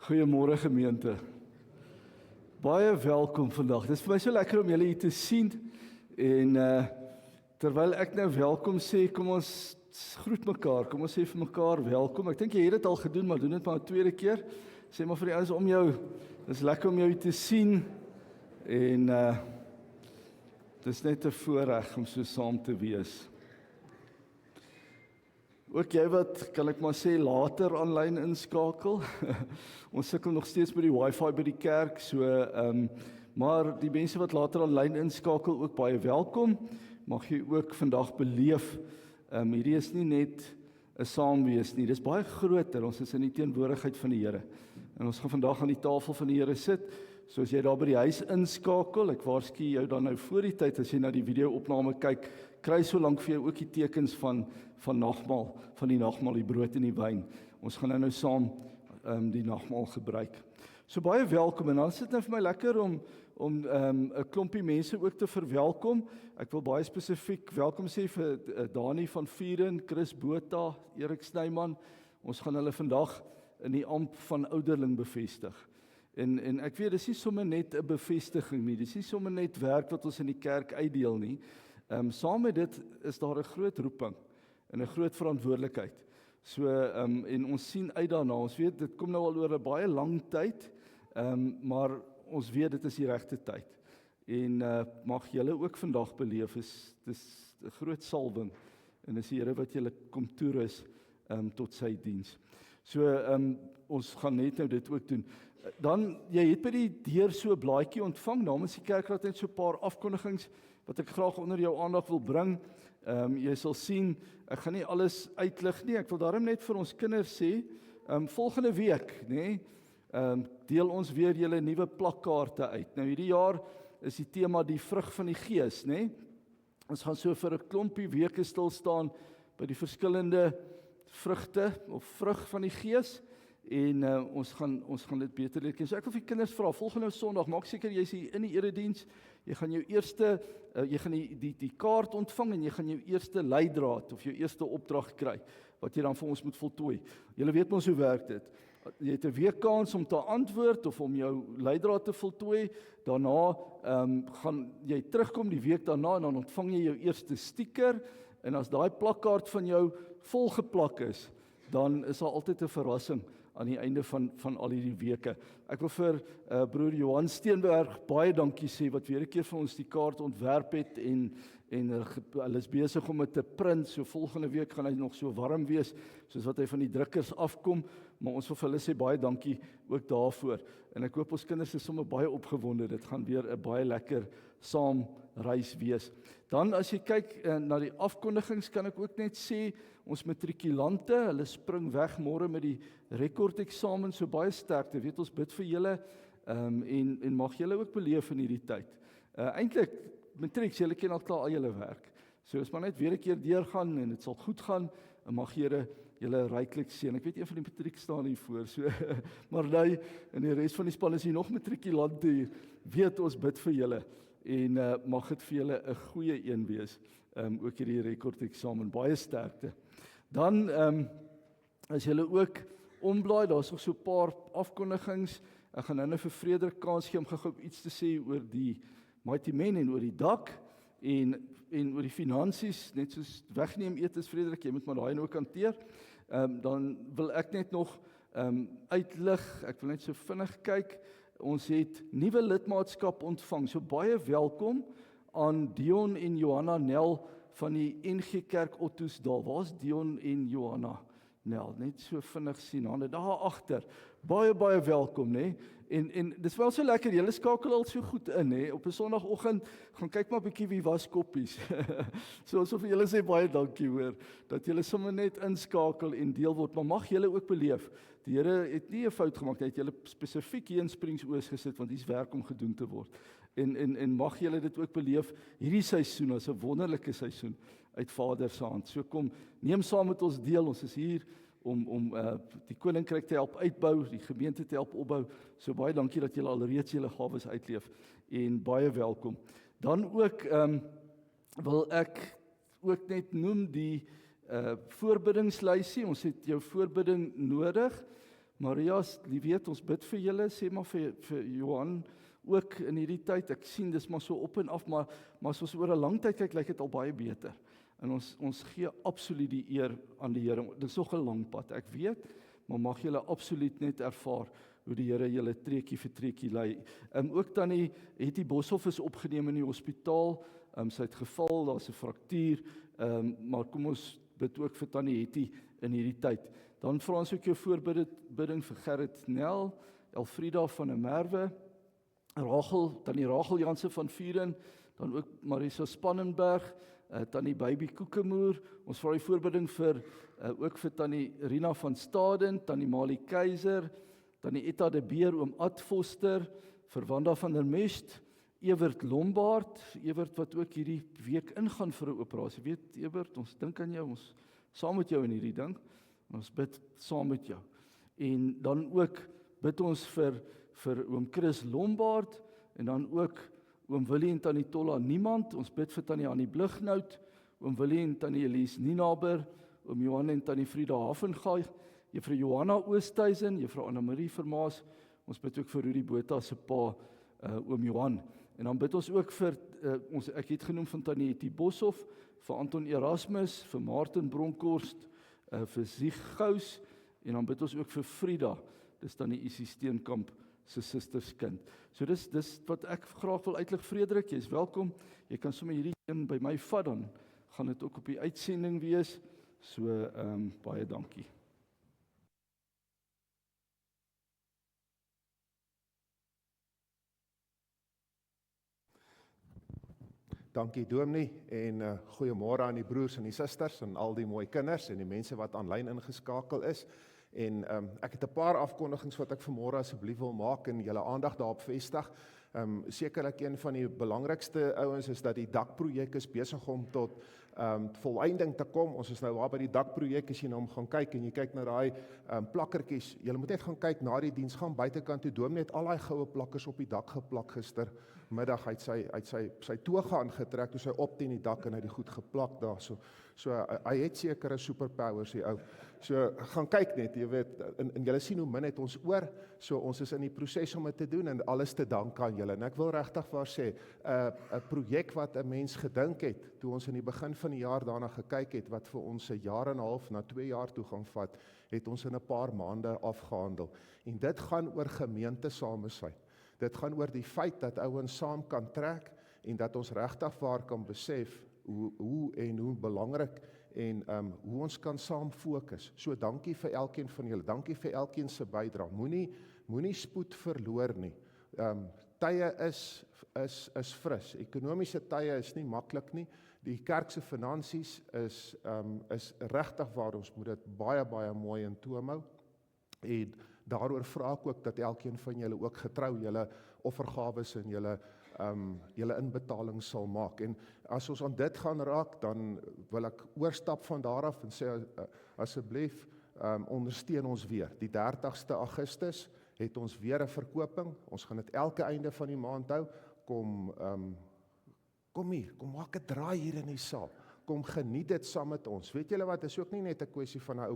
Goeiemôre gemeente. Baie welkom vandag. Dit is vir my so lekker om julle hier te sien. En terwyl ek nou welkom sê, kom ons groet mekaar. Kom ons sê vir mekaar welkom. Ek dink jy het dit al gedoen, maar doen dit maar 'n tweede keer. Sê maar vir die ouens om jou. Dit is lekker om jou hier te sien. En dit is net 'n voorreg om so saam te wees. Ook jy wat, kan ek maar sê, later aanlyn inskakel. Ons sukkel nog steeds met die wifi by die kerk, so maar die mense wat later aanlyn inskakel, ook baie welkom. Mag jy ook vandag beleef. Hierdie is nie net 'n saamwees nie, dis baie groter. Ons is in die teenwoordigheid van die Here. En ons gaan vandag aan die tafel van die Here sit. So as jy daar by die huis inskakel, ek waarsku jou dan nou voor die tyd as jy na die video-opname kyk, kry so lank vir jou ook die tekens van nagmaal, van die nagmaal, die brood en die wyn. Ons gaan nou saam die nagmaal gebruik. So baie welkom, en dan is dit nou vir my lekker om 'n klompie mense ook te verwelkom. Ek wil baie spesifiek welkom sê vir Dani van Vuren, Chris Botha, Erik Snyman. Ons gaan hulle vandag in die amp van ouderling bevestig. En ek weet, dis nie sommer net 'n bevestiging nie, dis nie sommer net werk wat ons in die kerk uitdeel nie. Saam met dit is daar 'n groot roeping en 'n groot verantwoordelikheid. So en ons sien uit daarna. Ons weet dit kom nou al oor 'n baie lang tyd, maar ons weet dit is die regte tyd. En mag julle ook vandag beleef, dis 'n groot salwing en dis die Here wat julle kom toerus tot sy diens. So ons gaan net nou dit ook doen. Dan, jy het by die deur so 'n blaadjie ontvang, namens die kerkraad net so 'n paar afkondigings wat ek graag onder jou aandag wil bring. Jy sal sien, ek gaan nie alles uitlig nie, ek wil daarom net vir ons kinders sê, volgende week, nê, deel ons weer julle nuwe plakkaarte uit. Nou hierdie jaar is die tema die vrug van die Gees, nê. Ons gaan so vir 'n klompie weke stil staan by die verskillende vrugte of vrug van die Gees. En ons gaan dit beter leer ken. So ek wil vir kinders vra, volgende Sondag, maak seker jy's hier in die erediens. Jy gaan jou eerste jy gaan die kaart ontvang en jy gaan jou eerste leidraad of jou eerste opdrag kry wat jy dan vir ons moet voltooi. Julle weet mos hoe werk dit. Jy het 'n week kans om te antwoord of om jou leidraad te voltooi. Daarna gaan jy terugkom die week daarna en dan ontvang jy jou eerste stiker, en as daai plakkaart van jou volgeplak is, dan is daar altyd 'n verrassing aan die einde van al hierdie weke. Ek wil vir broer Johan Steenberg baie dankie sê, wat weer 'n keer vir ons die kaart ontwerp het, en hulle is besig om dit te print, so volgende week gaan hy nog so warm wees, soos wat hy van die drukkers afkom, maar ons wil vir hulle sê baie dankie ook daarvoor, en ek hoop ons kinders is sommer baie opgewonde, dit gaan weer 'n baie lekker saamreis wees. Dan as jy kyk na die afkondigings, kan ek ook net sê, ons matrikulante, hulle spring weg môre met die rekordeksamen, so baie sterkte, weet ons bid vir julle, en mag julle ook beleef in hierdie tyd. Eintlik, matrieks, julle ken al klaar al julle werk, so as maar net weer 'n keer deurgaan, en dit sal goed gaan, en mag Here julle ryklik seën. Ek weet een van die matriek staan hier voor, so, maar nou, en die res van die span is hier nog matrikulante hier, weet ons bid vir julle, en mag dit vir julle 'n goeie een wees, ook hierdie rekordeksamen, baie sterkte. Dan, as julle ook omblaai, daar is nog so 'n paar afkondigings, ek gaan nou vir Frederik kans gee om gou iets te sê oor die Mighty Men en oor die dak, en oor die finansies, net soos wegneem etes, Frederik, jy moet maar daai ook hanteer. Dan wil ek net nog uitlig, ek wil net so vinnig kyk, ons het nuwe lidmaatskap ontvang, so baie welkom aan Dion en Johanna Nel van die NG Kerk Ottosdal. Waar is Dion en Johanna Nel? Net so vinnig sien, hande daar agter. Baie welkom, nê? En dis wel so lekker, julle skakel al so goed in, nê? Op 'n Sondagoggend gaan kyk maar 'n bietjie wie was koppies. So ons wil vir julle sê baie dankie hoor, dat julle sommer net inskakel en deel word, maar mag julle ook beleef. Die Here het nie 'n fout gemaak, hy het julle spesifiek hier in Springsoos gesit, want hier's werk om gedoen te word. En mag julle dit ook beleef, hierdie seisoen is 'n wonderlike seisoen uit Vader se hand. So kom, neem saam met ons deel, ons is hier om die koninkryk te help uitbou, die gemeente te help opbou. So baie dankie dat julle alreeds julle gawes uitleef, en baie welkom. Dan ook wil ek ook net noem die voorbiddingslysie. Ons het jou voorbidding nodig, Marias, jy weet, ons bid vir julle, sê maar vir Johan ook in hierdie tyd. Ek sien dis maar so op en af, maar as ons oor 'n lang tyd kyk, lyk dit al baie beter. En ons gee absoluut die eer aan die Here. Dis nog 'n lang pad, ek weet, maar mag julle absoluut net ervaar hoe die Here julle treukie vir treukie lei. Ook tannie Hetty Boshoff is opgeneem in die hospitaal. Sy het geval, daar's 'n fraktuur, maar kom ons bid ook vir tannie Hetty in hierdie tyd. Dan vra ons ook jou voorbidding vir Gerrit Nel, Elfrida van der Merwe, tannie Rachel Jansen van Vuren, dan ook Marisa Spannenberg, tannie Baby Koekemoer. Ons vra die voorbidding ook vir tannie Rina van Staden, tannie Malie Keiser, tannie Etta de Beer, oom Ad Foster, vir Wanda van der Mest, Ewert Lombard, Ewert wat ook hierdie week ingaan vir 'n operasie. Weet Ewert, ons dink aan jou, ons saam met jou in hierdie ding. Ons bid saam met jou. En dan ook bid ons vir oom Chris Lombard en dan ook oom Willie en tannie Tolla Niemand. Ons bid vir tannie Annie Blighnout, oom Willie en tannie Elise Nienaber, oom Johan en tannie Frida Hafengaai, juffrou Johanna Oosthuizen, juffrou Anna Marie Vermaas. Ons bid ook vir Rudy Botha se pa, oom Johan. En dan bid ons ook vir ek het genoem van tannie Hetty Boshoff, vir Anton Erasmus, vir Martin Bronkhorst, vir Zieggous, en dan bid ons ook vir Frida, dis tannie Isie Steenkamp se susterskind. So dis wat ek graag wil uitlig. Frederik, jy is welkom. Jy kan sommer hierdie een by my vat, dan gaan dit ook op die uitsending wees. So baie dankie. Dankie Dominee en goeiemôre aan die broers en die susters en al die mooi kinders en die mense wat aanlyn ingeskakel is. En ek het 'n paar afkondigings wat ek vanmôre asseblief wil maak en julle aandag daarop vestig. Sekerlik een van die belangrikste ouens is dat die dakprojek is besig om tot volëinding te kom. Ons is nou waar by die dakprojek, as jy nou gaan kyk en jy kyk na daai plakkertjies. Jy moet net gaan kyk na die diens, gaan buitekant toe. Dominee het al daai goue plakkers op die dak geplak gistermiddag. Hy het sy toga aangetrek toe sy op teen die dak en hy het die goed geplak daar. So hy het sekere superpowers die ou. So gaan kyk net, jy weet, en julle sien hoe min het ons oor. So ons is in die proses om dit te doen en alles te dank aan julle. En ek wil regtig vir sê, 'n projek wat 'n mens gedink het toe ons in die begin van die jaar daarna gekyk het wat vir ons 'n jaar en 'n half na 2 jaar toe gaan vat, het ons in 'n paar maande afgehandel. En dit gaan oor gemeentesamesyn. Dit gaan oor die feit dat ouens saam kan trek en dat ons regtig waar kan besef hoe belangrik en hoe ons kan saam fokus. So dankie vir elkeen van julle. Dankie vir elkeen se bydrae. Moenie spoed verloor nie. Tye is fris. Ekonomiese tye is nie maklik nie. Die kerk se finansies is regtig waar ons moet dit baie mooi in toom hou. En daaroor vra ek ook dat elkeen van julle ook getrou julle offergawes en julle inbetaling sal maak. En as ons aan dit gaan raak, dan wil ek oorstap van daar af en sê asseblief ondersteun ons weer. Die 30ste Augustus het ons weer 'n verkoping. Ons gaan dit elke einde van die maand hou. Kom hier, kom maak 'n draai hier in die saal. Kom geniet dit saam met ons. Weet julle wat, is ook nie net 'n kwessie van 'n ou